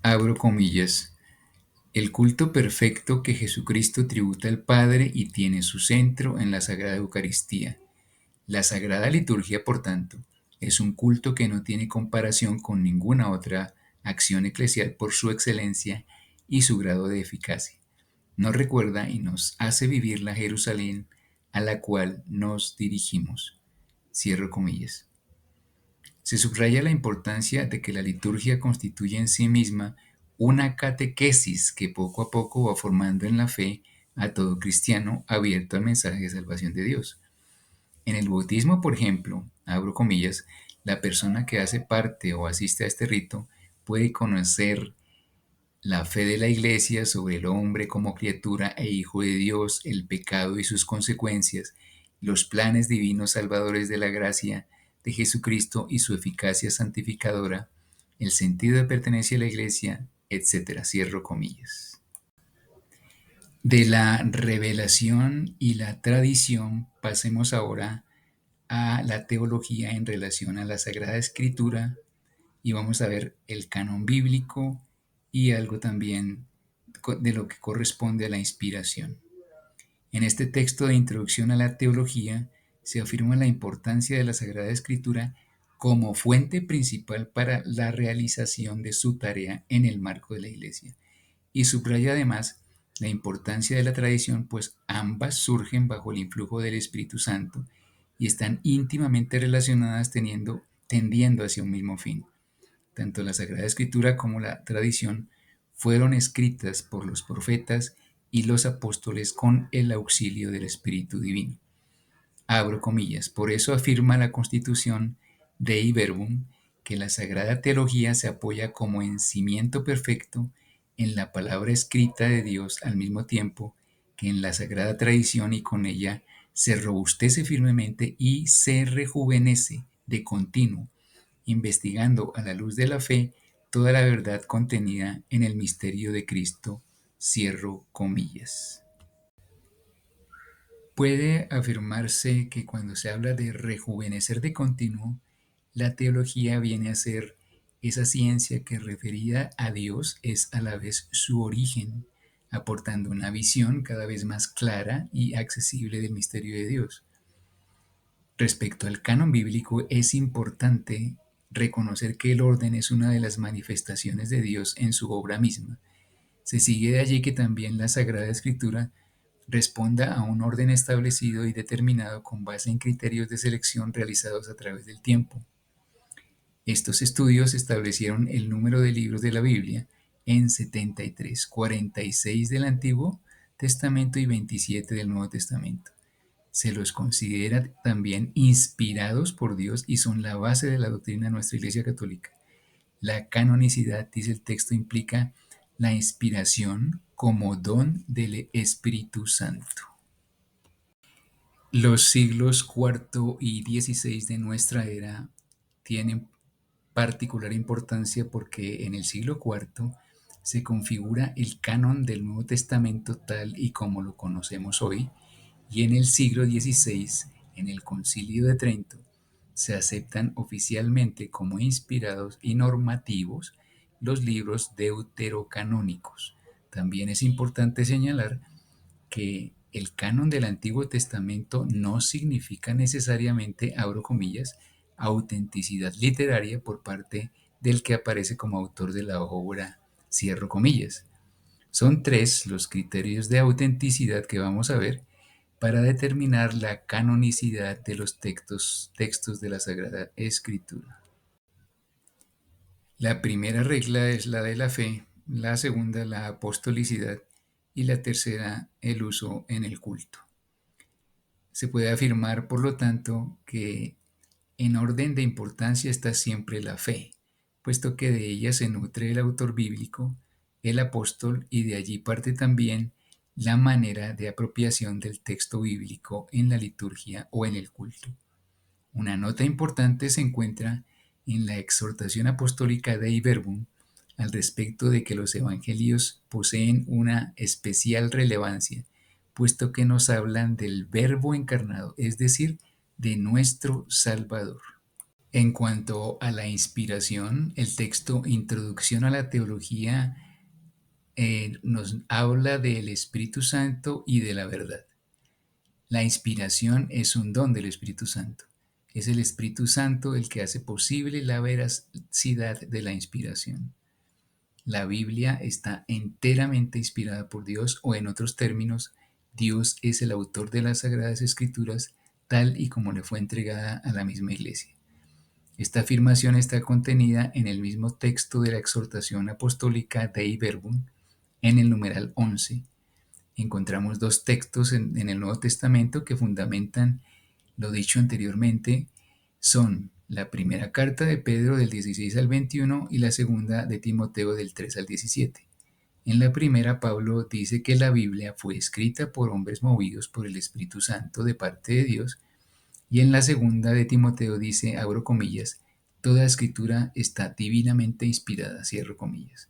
Abro comillas. El culto perfecto que Jesucristo tributa al Padre y tiene su centro en la Sagrada Eucaristía. La Sagrada Liturgia, por tanto, es un culto que no tiene comparación con ninguna otra acción eclesial por su excelencia y su grado de eficacia. Nos recuerda y nos hace vivir la Jerusalén a la cual nos dirigimos. Cierro comillas. Se subraya la importancia de que la liturgia constituye en sí misma una catequesis que poco a poco va formando en la fe a todo cristiano abierto al mensaje de salvación de Dios. En el bautismo, por ejemplo, abro comillas, la persona que hace parte o asiste a este rito puede conocer la fe de la Iglesia sobre el hombre como criatura e hijo de Dios, el pecado y sus consecuencias, los planes divinos salvadores de la gracia de Jesucristo y su eficacia santificadora, el sentido de pertenencia a la Iglesia, etcétera. Cierro comillas. De la revelación y la tradición pasemos ahora a la teología en relación a la Sagrada Escritura y vamos a ver el canon bíblico y algo también de lo que corresponde a la inspiración. En este texto de introducción a la teología se afirma la importancia de la Sagrada Escritura como fuente principal para la realización de su tarea en el marco de la Iglesia. Y subraya además la importancia de la tradición, pues ambas surgen bajo el influjo del Espíritu Santo y están íntimamente relacionadas tendiendo hacia un mismo fin. Tanto la Sagrada Escritura como la tradición fueron escritas por los profetas y los apóstoles con el auxilio del Espíritu Divino. Abro comillas. Por eso afirma la Constitución Dei Verbum que la Sagrada Teología se apoya como en cimiento perfecto en la palabra escrita de Dios al mismo tiempo que en la Sagrada Tradición y con ella se robustece firmemente y se rejuvenece de continuo, investigando a la luz de la fe toda la verdad contenida en el misterio de Cristo. Cierro comillas. Puede afirmarse que cuando se habla de rejuvenecer de continuo, la teología viene a ser esa ciencia que referida a Dios es a la vez su origen, aportando una visión cada vez más clara y accesible del misterio de Dios. Respecto al canon bíblico, es importante reconocer que el orden es una de las manifestaciones de Dios en su obra misma. Se sigue de allí que también la Sagrada Escritura responda a un orden establecido y determinado con base en criterios de selección realizados a través del tiempo. Estos estudios establecieron el número de libros de la Biblia en 73, 46 del Antiguo Testamento y 27 del Nuevo Testamento. Se los considera también inspirados por Dios y son la base de la doctrina de nuestra Iglesia Católica. La canonicidad, dice el texto, implica la inspiración como don del Espíritu Santo. Los siglos IV y XVI de nuestra era tienen particular importancia porque en el siglo IV se configura el canon del Nuevo Testamento tal y como lo conocemos hoy, y en el siglo XVI, en el Concilio de Trento, se aceptan oficialmente como inspirados y normativos los libros deuterocanónicos. También es importante señalar que el canon del Antiguo Testamento no significa necesariamente, abro comillas, autenticidad literaria por parte del que aparece como autor de la obra, cierro comillas. Son tres los criterios de autenticidad que vamos a ver para determinar la canonicidad de los textos de la Sagrada Escritura. La primera regla es la de la fe, la segunda la apostolicidad y la tercera el uso en el culto. Se puede afirmar, por lo tanto, que en orden de importancia está siempre la fe, puesto que de ella se nutre el autor bíblico, el apóstol, y de allí parte también la manera de apropiación del texto bíblico en la liturgia o en el culto. Una nota importante se encuentra en la exhortación apostólica Dei Verbum al respecto de que los evangelios poseen una especial relevancia, puesto que nos hablan del Verbo encarnado, es decir, de nuestro Salvador. En cuanto a la inspiración, el texto Introducción a la Teología nos habla del Espíritu Santo y de la verdad. La inspiración es un don del Espíritu Santo. Es el Espíritu Santo el que hace posible la veracidad de la inspiración. La Biblia está enteramente inspirada por Dios, o en otros términos, Dios es el autor de las Sagradas Escrituras tal y como le fue entregada a la misma Iglesia. Esta afirmación está contenida en el mismo texto de la exhortación apostólica Dei Verbum, en el numeral 11. Encontramos dos textos en el Nuevo Testamento que fundamentan lo dicho anteriormente. Son la primera carta de Pedro del 16 al 21 y la segunda de Timoteo del 3 al 17. En la primera, Pablo dice que la Biblia fue escrita por hombres movidos por el Espíritu Santo de parte de Dios, y en la segunda de Timoteo dice, abro comillas, toda escritura está divinamente inspirada, cierro comillas.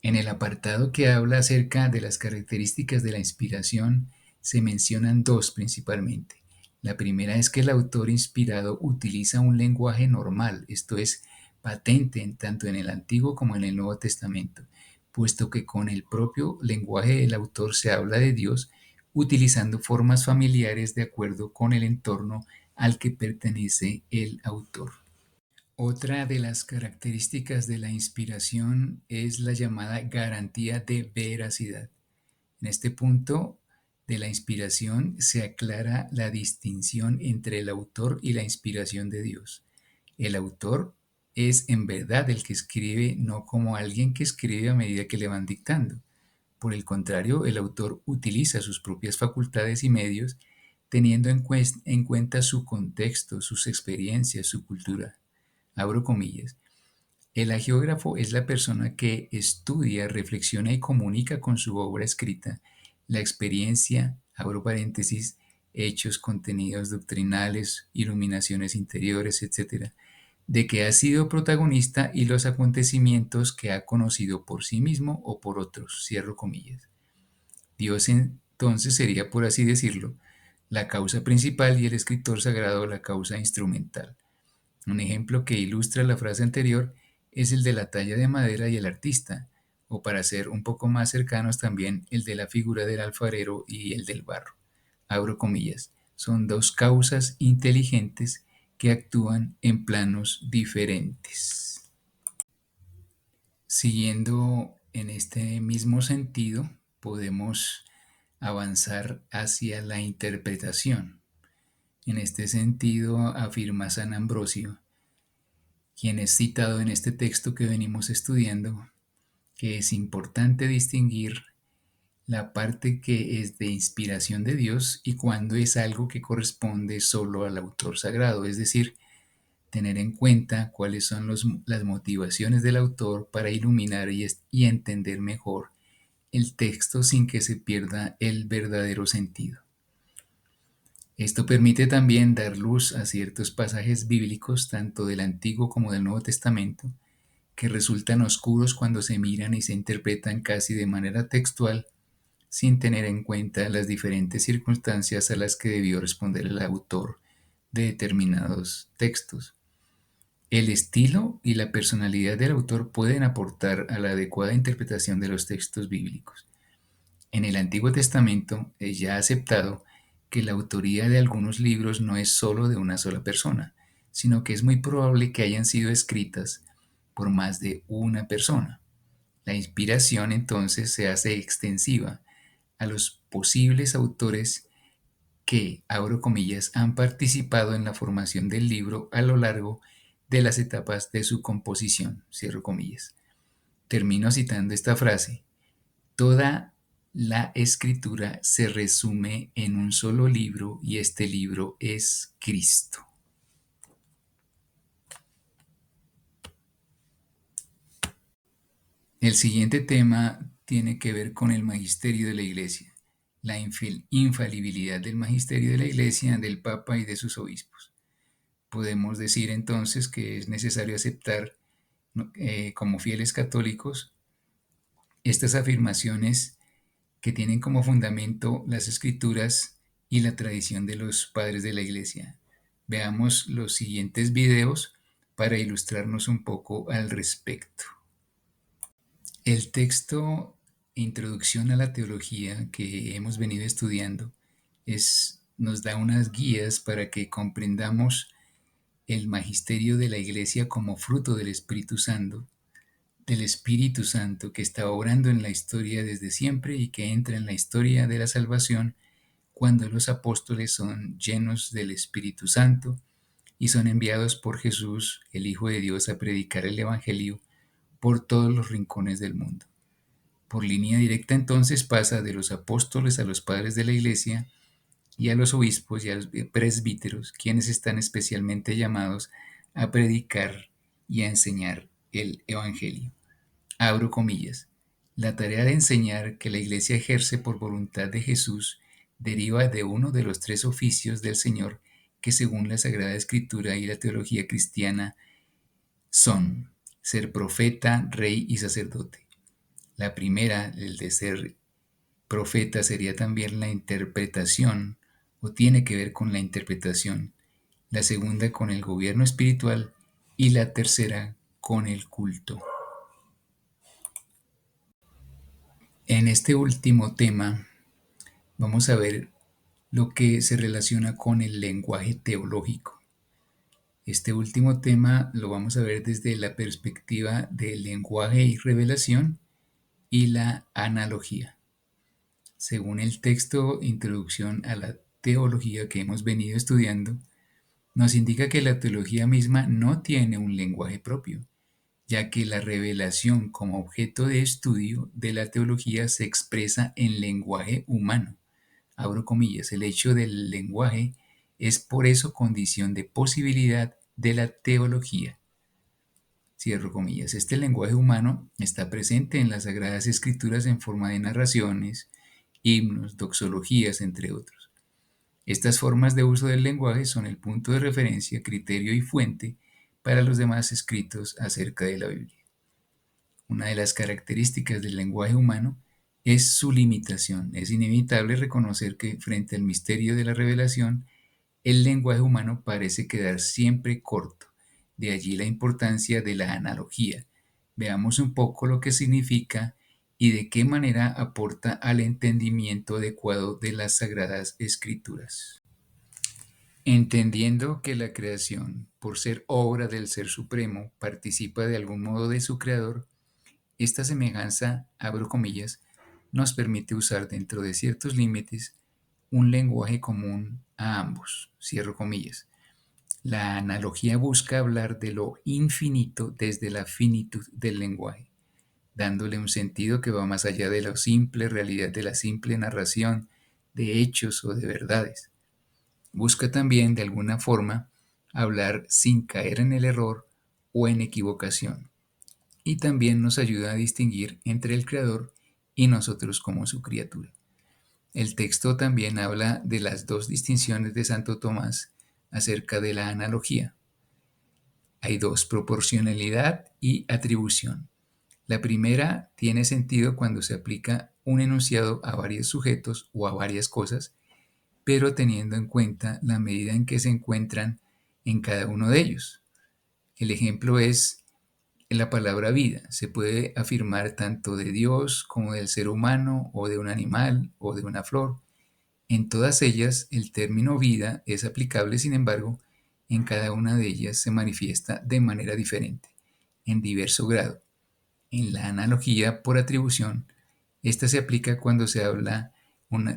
En el apartado que habla acerca de las características de la inspiración, se mencionan dos principalmente. La primera es que el autor inspirado utiliza un lenguaje normal, esto es, patente tanto en el Antiguo como en el Nuevo Testamento, puesto que con el propio lenguaje del autor se habla de Dios, utilizando formas familiares de acuerdo con el entorno al que pertenece el autor. Otra de las características de la inspiración es la llamada garantía de veracidad. En este punto de la inspiración se aclara la distinción entre el autor y la inspiración de Dios. El autor es en verdad el que escribe, no como alguien que escribe a medida que le van dictando. Por el contrario, el autor utiliza sus propias facultades y medios, teniendo en cuenta su contexto, sus experiencias, su cultura. Abro comillas. El agiógrafo es la persona que estudia, reflexiona y comunica con su obra escrita la experiencia, abro paréntesis, hechos, contenidos doctrinales, iluminaciones interiores, etc., de que ha sido protagonista y los acontecimientos que ha conocido por sí mismo o por otros, cierro comillas. Dios entonces sería, por así decirlo, la causa principal y el escritor sagrado la causa instrumental. Un ejemplo que ilustra la frase anterior es el de la talla de madera y el artista, o para ser un poco más cercanos también el de la figura del alfarero y el del barro. Abro comillas. Son dos causas inteligentes que actúan en planos diferentes. Siguiendo en este mismo sentido, podemos avanzar hacia la interpretación. En este sentido, afirma San Ambrosio, quien es citado en este texto que venimos estudiando, que es importante distinguir la parte que es de inspiración de Dios y cuando es algo que corresponde solo al autor sagrado, es decir, tener en cuenta cuáles son las motivaciones del autor para iluminar y entender mejor el texto sin que se pierda el verdadero sentido. Esto permite también dar luz a ciertos pasajes bíblicos, tanto del Antiguo como del Nuevo Testamento, que resultan oscuros cuando se miran y se interpretan casi de manera textual, sin tener en cuenta las diferentes circunstancias a las que debió responder el autor de determinados textos. El estilo y la personalidad del autor pueden aportar a la adecuada interpretación de los textos bíblicos. En el Antiguo Testamento es ya aceptado que la autoría de algunos libros no es solo de una sola persona, sino que es muy probable que hayan sido escritas por más de una persona. La inspiración entonces se hace extensiva a los posibles autores que, abro comillas, han participado en la formación del libro a lo largo de las etapas de su composición, cierro comillas. Termino citando esta frase. Toda la escritura se resume en un solo libro y este libro es Cristo. El siguiente tema tiene que ver con el magisterio de la Iglesia, la infalibilidad del magisterio de la Iglesia, del Papa y de sus obispos. Podemos decir entonces que es necesario aceptar como fieles católicos estas afirmaciones que tienen como fundamento las escrituras y la tradición de los padres de la Iglesia. Veamos los siguientes videos para ilustrarnos un poco al respecto. El texto Introducción a la Teología que hemos venido estudiando nos da unas guías para que comprendamos el magisterio de la Iglesia como fruto del Espíritu Santo que está obrando en la historia desde siempre y que entra en la historia de la salvación cuando los apóstoles son llenos del Espíritu Santo y son enviados por Jesús, el Hijo de Dios, a predicar el Evangelio por todos los rincones del mundo. Por línea directa entonces pasa de los apóstoles a los padres de la Iglesia y a los obispos y a los presbíteros, quienes están especialmente llamados a predicar y a enseñar el Evangelio. Abro comillas. La tarea de enseñar que la Iglesia ejerce por voluntad de Jesús deriva de uno de los tres oficios del Señor que según la Sagrada Escritura y la teología cristiana son ser profeta, rey y sacerdote. La primera, el de ser profeta, sería también la interpretación o tiene que ver con la interpretación. La segunda con el gobierno espiritual y la tercera con el culto. En este último tema vamos a ver lo que se relaciona con el lenguaje teológico. Este último tema lo vamos a ver desde la perspectiva del lenguaje y revelación y la analogía. Según el texto Introducción a la Teología que hemos venido estudiando, nos indica que la teología misma no tiene un lenguaje propio, ya que la revelación como objeto de estudio de la teología se expresa en lenguaje humano. Abro comillas, el hecho del lenguaje es por eso condición de posibilidad de la teología. Cierro comillas, este lenguaje humano está presente en las Sagradas Escrituras en forma de narraciones, himnos, doxologías, entre otros. Estas formas de uso del lenguaje son el punto de referencia, criterio y fuente para los demás escritos acerca de la Biblia. Una de las características del lenguaje humano es su limitación. Es inevitable reconocer que frente al misterio de la revelación, el lenguaje humano parece quedar siempre corto. De allí la importancia de la analogía. Veamos un poco lo que significa y de qué manera aporta al entendimiento adecuado de las Sagradas Escrituras. Entendiendo que la creación, por ser obra del Ser Supremo, participa de algún modo de su Creador, esta semejanza, abro comillas, nos permite usar dentro de ciertos límites un lenguaje común a ambos, cierro comillas. La analogía busca hablar de lo infinito desde la finitud del lenguaje, dándole un sentido que va más allá de la simple realidad de la simple narración de hechos o de verdades. Busca también, de alguna forma, hablar sin caer en el error o en equivocación. Y también nos ayuda a distinguir entre el Creador y nosotros como su criatura. El texto también habla de las dos distinciones de Santo Tomás acerca de la analogía. Hay dos, proporcionalidad y atribución. La primera tiene sentido cuando se aplica un enunciado a varios sujetos o a varias cosas, pero teniendo en cuenta la medida en que se encuentran en cada uno de ellos. El ejemplo es la palabra vida. Se puede afirmar tanto de Dios como del ser humano o de un animal o de una flor. En todas ellas, el término vida es aplicable, sin embargo, en cada una de ellas se manifiesta de manera diferente, en diverso grado. En la analogía por atribución, esta se aplica cuando se habla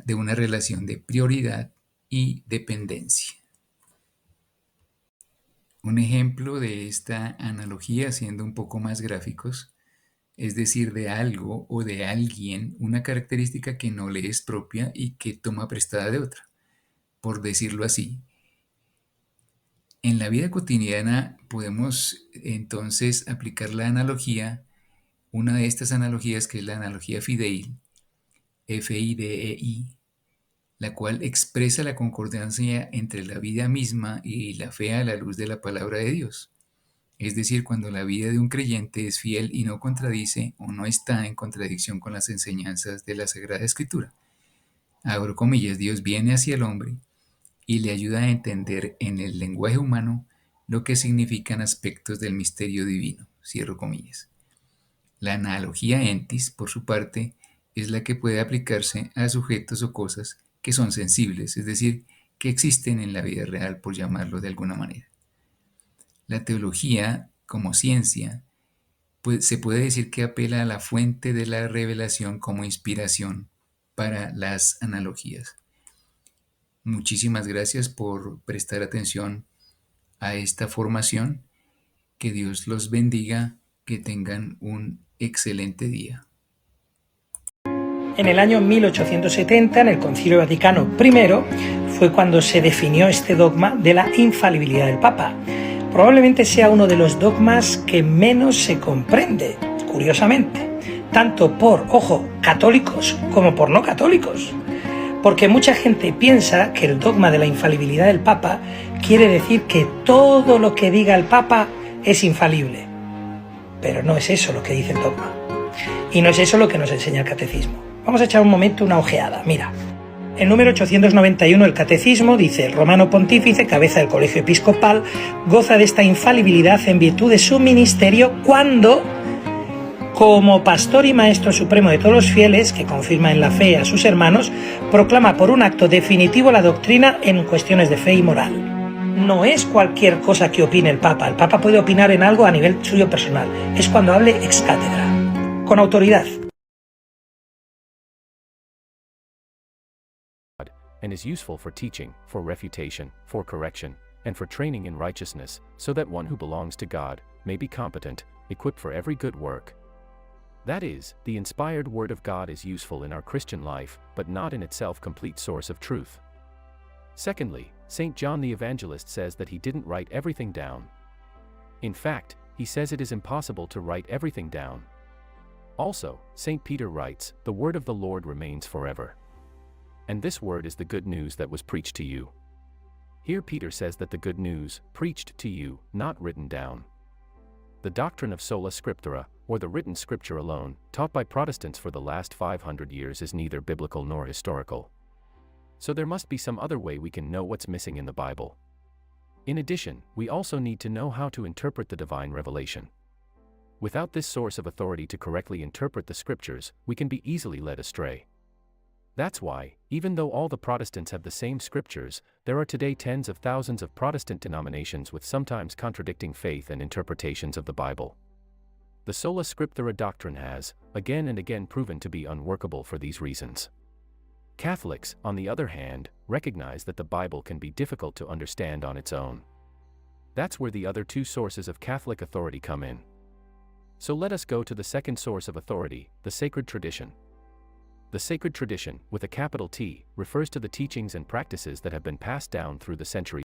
de una relación de prioridad y dependencia. Un ejemplo de esta analogía, siendo un poco más gráficos, es decir, de algo o de alguien, una característica que no le es propia y que toma prestada de otra, por decirlo así. En la vida cotidiana podemos entonces aplicar la analogía, una de estas analogías que es la analogía fidei, F-I-D-E-I, la cual expresa la concordancia entre la vida misma y la fe a la luz de la palabra de Dios. Es decir, cuando la vida de un creyente es fiel y no contradice o no está en contradicción con las enseñanzas de la Sagrada Escritura. Abro comillas, Dios viene hacia el hombre y le ayuda a entender en el lenguaje humano lo que significan aspectos del misterio divino. Cierro comillas. La analogía entis, por su parte, es la que puede aplicarse a sujetos o cosas que son sensibles, es decir, que existen en la vida real, por llamarlo de alguna manera. La teología, como ciencia, pues, se puede decir que apela a la fuente de la revelación como inspiración para las analogías. Muchísimas gracias por prestar atención a esta formación. Que Dios los bendiga, que tengan un excelente día. En el año 1870, en el Concilio Vaticano I, fue cuando se definió este dogma de la infalibilidad del Papa. Probablemente sea uno de los dogmas que menos se comprende, curiosamente, tanto por, ojo, católicos como por no católicos. Porque mucha gente piensa que el dogma de la infalibilidad del Papa quiere decir que todo lo que diga el Papa es infalible. Pero no es eso lo que dice el dogma. Y no es eso lo que nos enseña el catecismo. Vamos a echar un momento una ojeada. Mira, el número 891 del Catecismo dice: el romano pontífice, cabeza del colegio episcopal, goza de esta infalibilidad en virtud de su ministerio cuando, como pastor y maestro supremo de todos los fieles, que confirma en la fe a sus hermanos, proclama por un acto definitivo la doctrina en cuestiones de fe y moral. No es cualquier cosa que opine el Papa. El Papa puede opinar en algo a nivel suyo personal. Es cuando hable ex cátedra, con autoridad. And is useful for teaching, for refutation, for correction, and for training in righteousness, so that one who belongs to God may be competent, equipped for every good work. That is, the inspired Word of God is useful in our Christian life, but not in itself complete source of truth. Secondly, St. John the Evangelist says that he didn't write everything down. In fact, he says it is impossible to write everything down. Also, St. Peter writes, "The word of the Lord remains forever." And this word is the good news that was preached to you. Here Peter says that the good news, preached to you, not written down. The doctrine of sola scriptura, or the written scripture alone, taught by Protestants for the last 500 years is neither biblical nor historical. So there must be some other way we can know what's missing in the Bible. In addition, we also need to know how to interpret the divine revelation. Without this source of authority to correctly interpret the scriptures, we can be easily led astray. That's why, even though all the Protestants have the same scriptures, there are today tens of thousands of Protestant denominations with sometimes contradicting faith and interpretations of the Bible. The sola scriptura doctrine has, again and again, proven to be unworkable for these reasons. Catholics, on the other hand, recognize that the Bible can be difficult to understand on its own. That's where the other two sources of Catholic authority come in. So let us go to the second source of authority, the sacred tradition. The sacred tradition, with a capital T, refers to the teachings and practices that have been passed down through the centuries